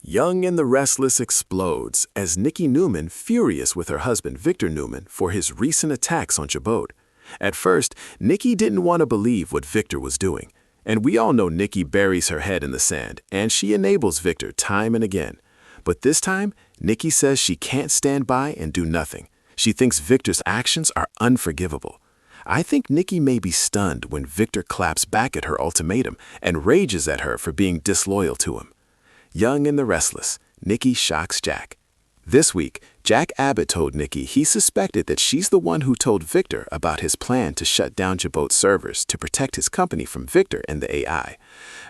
Young and the Restless explodes as Nikki Newman furious with her husband Victor Newman for his recent attacks on Jabot. At first, Nikki didn't want to believe what Victor was doing. And we all know Nikki buries her head in the sand, and she enables Victor time and again. But this time, Nikki says she can't stand by and do nothing. She thinks Victor's actions are unforgivable. I think Nikki may be stunned when Victor claps back at her ultimatum and rages at her for being disloyal to him. Young and the Restless, Nikki shocks Jack. This week, Jack Abbott told Nikki he suspected that she's the one who told Victor about his plan to shut down Jabot's servers to protect his company from Victor and the AI.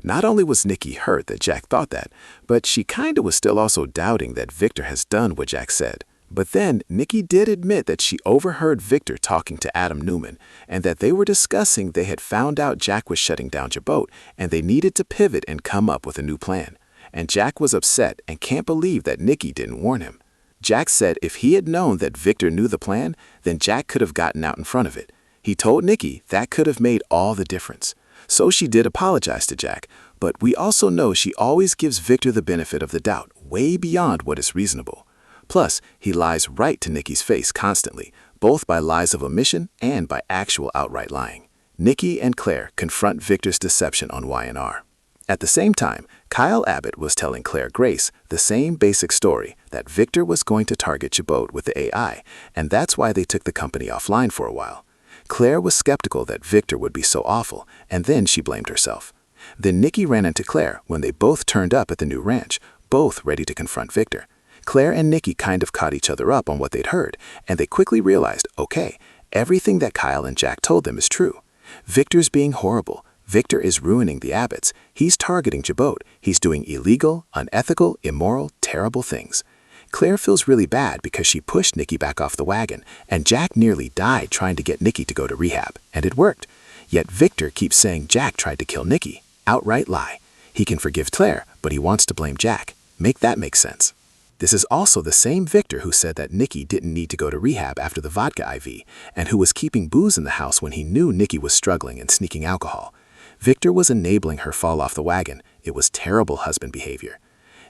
Not only was Nikki hurt that Jack thought that, but she kinda was still also doubting that Victor has done what Jack said. But then, Nikki did admit that she overheard Victor talking to Adam Newman, and that they were discussing they had found out Jack was shutting down Jabot, and they needed to pivot and come up with a new plan. And Jack was upset and can't believe that Nikki didn't warn him. Jack said if he had known that Victor knew the plan, then Jack could have gotten out in front of it. He told Nikki that could have made all the difference. So she did apologize to Jack, but we also know she always gives Victor the benefit of the doubt, way beyond what is reasonable. Plus, he lies right to Nikki's face constantly, both by lies of omission and by actual outright lying. Nikki and Claire confront Victor's deception on Y&R. At the same time, Kyle Abbott was telling Claire Grace the same basic story, that Victor was going to target Jabot with the AI, and that's why they took the company offline for a while. Claire was skeptical that Victor would be so awful, and then she blamed herself. Then Nikki ran into Claire when they both turned up at the new ranch, both ready to confront Victor. Claire and Nikki kind of caught each other up on what they'd heard, and they quickly realized, okay, everything that Kyle and Jack told them is true. Victor's being horrible. Victor is ruining the Abbotts. He's targeting Jabot. He's doing illegal, unethical, immoral, terrible things. Claire feels really bad because she pushed Nikki back off the wagon, and Jack nearly died trying to get Nikki to go to rehab, and it worked. Yet Victor keeps saying Jack tried to kill Nikki. Outright lie. He can forgive Claire, but he wants to blame Jack. Make that make sense. This is also the same Victor who said that Nikki didn't need to go to rehab after the vodka IV, and who was keeping booze in the house when he knew Nikki was struggling and sneaking alcohol. Victor was enabling her fall off the wagon. It was terrible husband behavior.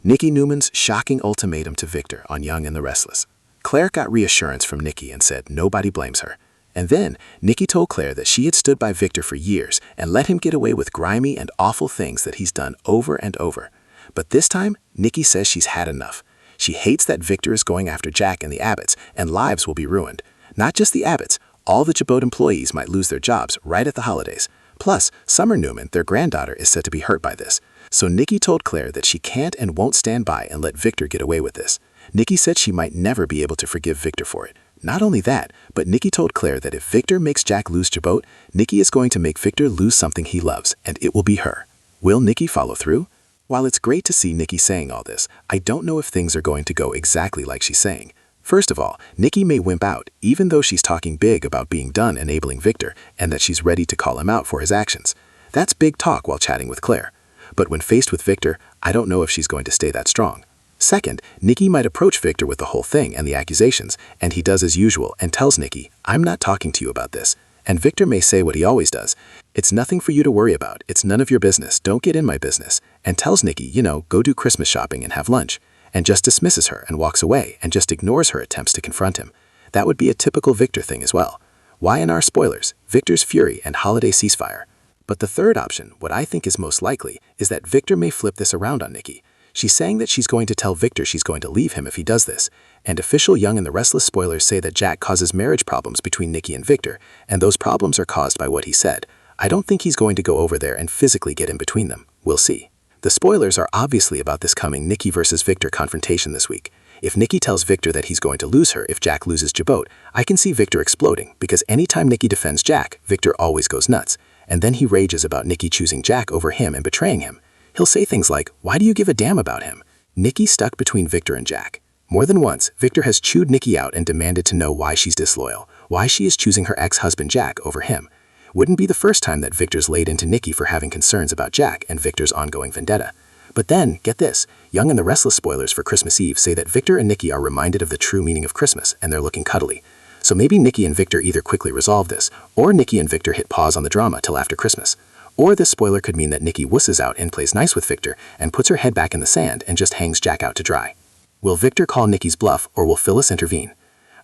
Nikki Newman's shocking ultimatum to Victor on Young and the Restless. Claire got reassurance from Nikki and said nobody blames her. And then, Nikki told Claire that she had stood by Victor for years and let him get away with grimy and awful things that he's done over and over. But this time, Nikki says she's had enough. She hates that Victor is going after Jack and the Abbotts, and lives will be ruined. Not just the Abbotts, all the Jabot employees might lose their jobs right at the holidays. Plus, Summer Newman, their granddaughter, is said to be hurt by this. So Nikki told Claire that she can't and won't stand by and let Victor get away with this. Nikki said she might never be able to forgive Victor for it. Not only that, but Nikki told Claire that if Victor makes Jack lose Jabot, Nikki is going to make Victor lose something he loves, and it will be her. Will Nikki follow through? While it's great to see Nikki saying all this, I don't know if things are going to go exactly like she's saying. First of all, Nikki may wimp out, even though she's talking big about being done enabling Victor and that she's ready to call him out for his actions. That's big talk while chatting with Claire. But when faced with Victor, I don't know if she's going to stay that strong. Second, Nikki might approach Victor with the whole thing and the accusations, and he does as usual and tells Nikki, I'm not talking to you about this. And Victor may say what he always does. It's nothing for you to worry about. It's none of your business. Don't get in my business. And tells Nikki, go do Christmas shopping and have lunch. And just dismisses her and walks away and just ignores her attempts to confront him. That would be a typical Victor thing as well. Y&R spoilers, Victor's fury and holiday ceasefire. But the third option, what I think is most likely, is that Victor may flip this around on Nikki. She's saying that she's going to tell Victor she's going to leave him if he does this. And official Young and the Restless spoilers say that Jack causes marriage problems between Nikki and Victor, and those problems are caused by what he said. I don't think he's going to go over there and physically get in between them. We'll see. The spoilers are obviously about this coming Nikki versus Victor confrontation this week. If Nikki tells Victor that he's going to lose her if Jack loses Jabot, I can see Victor exploding, because anytime Nikki defends Jack, Victor always goes nuts. And then he rages about Nikki choosing Jack over him and betraying him. He'll say things like, why do you give a damn about him? Nikki stuck between Victor and Jack. More than once, Victor has chewed Nikki out and demanded to know why she's disloyal, why she is choosing her ex-husband Jack over him. Wouldn't be the first time that Victor's laid into Nikki for having concerns about Jack and Victor's ongoing vendetta. But then, get this, Young and the Restless spoilers for Christmas Eve say that Victor and Nikki are reminded of the true meaning of Christmas, and they're looking cuddly. So maybe Nikki and Victor either quickly resolve this, or Nikki and Victor hit pause on the drama till after Christmas. Or this spoiler could mean that Nikki wusses out and plays nice with Victor and puts her head back in the sand and just hangs Jack out to dry. Will Victor call Nikki's bluff, or will Phyllis intervene?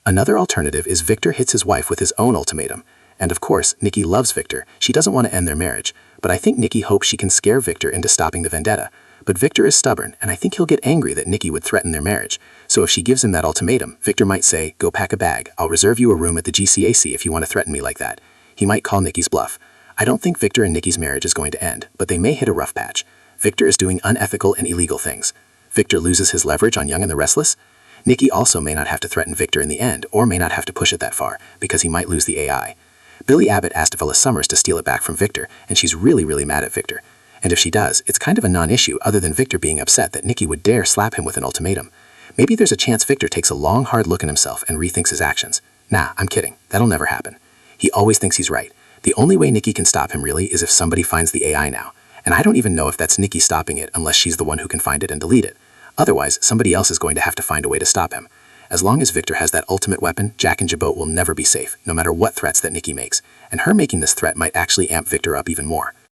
Another alternative is Victor hits his wife with his own ultimatum. And of course, Nikki loves Victor. She doesn't want to end their marriage, but I think Nikki hopes she can scare Victor into stopping the vendetta. But Victor is stubborn, and I think he'll get angry that Nikki would threaten their marriage. So if she gives him that ultimatum, Victor might say, "Go pack a bag. I'll reserve you a room at the GCAC if you want to threaten me like that." He might call Nikki's bluff. I don't think Victor and Nikki's marriage is going to end, but they may hit a rough patch. Victor is doing unethical and illegal things. Victor loses his leverage on Young and the Restless. Nikki also may not have to threaten Victor in the end, or may not have to push it that far, because he might lose the AI. Billy Abbott asked Phyllis Summers to steal it back from Victor, and she's really mad at Victor. And if she does, it's kind of a non-issue other than Victor being upset that Nikki would dare slap him with an ultimatum. Maybe there's a chance Victor takes a long, hard look at himself and rethinks his actions. Nah, I'm kidding. That'll never happen. He always thinks he's right. The only way Nikki can stop him really is if somebody finds the AI now. And I don't even know if that's Nikki stopping it unless she's the one who can find it and delete it. Otherwise, somebody else is going to have to find a way to stop him. As long as Victor has that ultimate weapon, Jack and Jabot will never be safe, no matter what threats that Nikki makes. And her making this threat might actually amp Victor up even more.